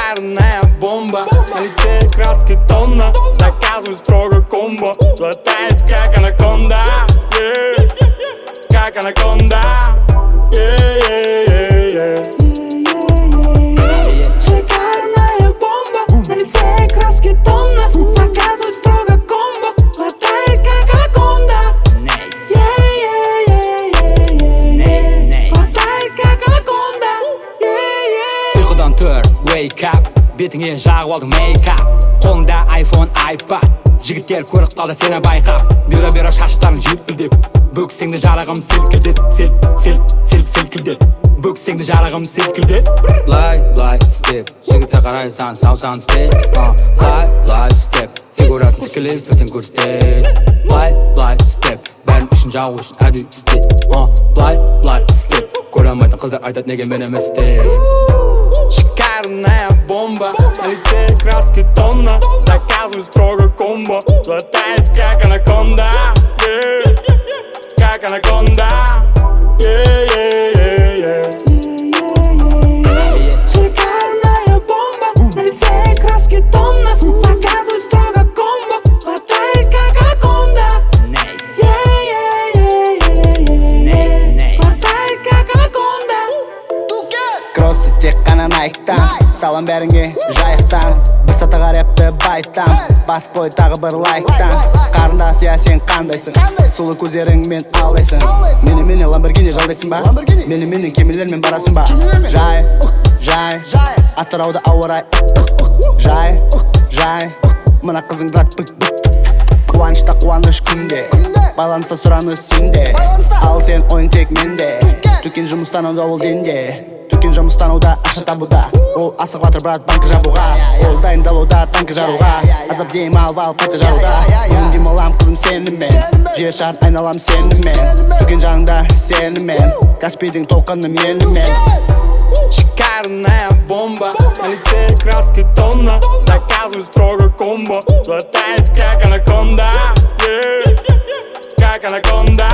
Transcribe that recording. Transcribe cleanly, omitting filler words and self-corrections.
Шикарная бомба, на лице краски тонна. Заказывай строго комбо, латает как анаконда, как анаконда. Шикарная бомба, на лице краски тонна. Заказывай строго комбо, латает как анаконда, латает как анаконда. Uyqudan tur, wake up. Betingga жағып алдың make-up. Қолыңда iPhone, iPad. Жігіттер көріп қалды сені байқап. Бюро шаштарың желпілдеп. Бөксеңді жарығым селкілдет. Селкілдет. Бөксеңді жарығым селкілдет. Лай, степ. Жігітті қарайсан, саусан степ. Лай, степ. Фигурасын тікіліп, сөтін көрістеп. Лай, степ. Бәрін үшін жағу үшін әдүй істеп. Лай, степ. Көре алмайтын қыздар айтат неге мен емес деп. Шикарная бомба, на лице краски тонна. Заказывай строго комбо, латает как анаконда, как анаконда. Шикарная бомба, на лице краски тонна. Заказывай строго комбо, латает как анаконда, латает как анаконда. Кроссы тек қана Найктан, салам бәріңе жайықтан. Бір сатыға рэпті байттан, басып қой тағы бір лайктан. Қарындас, я сен қандайсың, сұлы көздеріңмен алдайсың. Мені Lamborghini жалдайсың ба? Мені кемелермен барасың ба? Жай, Атырауда ауа рай. Жай, мына қызың брат бүк. Қуанышта қуаныш күнде, байланыста сұраныс сенде. Ал сен ойын тек менде. Төкен жұмыстануда ол денде. Төкен жұмыстануда ақша табуда. Ол асық ватыр брат банкі жабуға. Ол дайындалуда танкі жаруға. Азап дейм алып қайта жаруда. Бүгін демалам қызым сенімен, жер шар айналам сенімен. Төкен жаныңда сенімен, Каспийдің толқыны менімен. Шикарная бомба, на лице краски тонна. Заказывай строго комбо, латает как анаконда, как анаконда.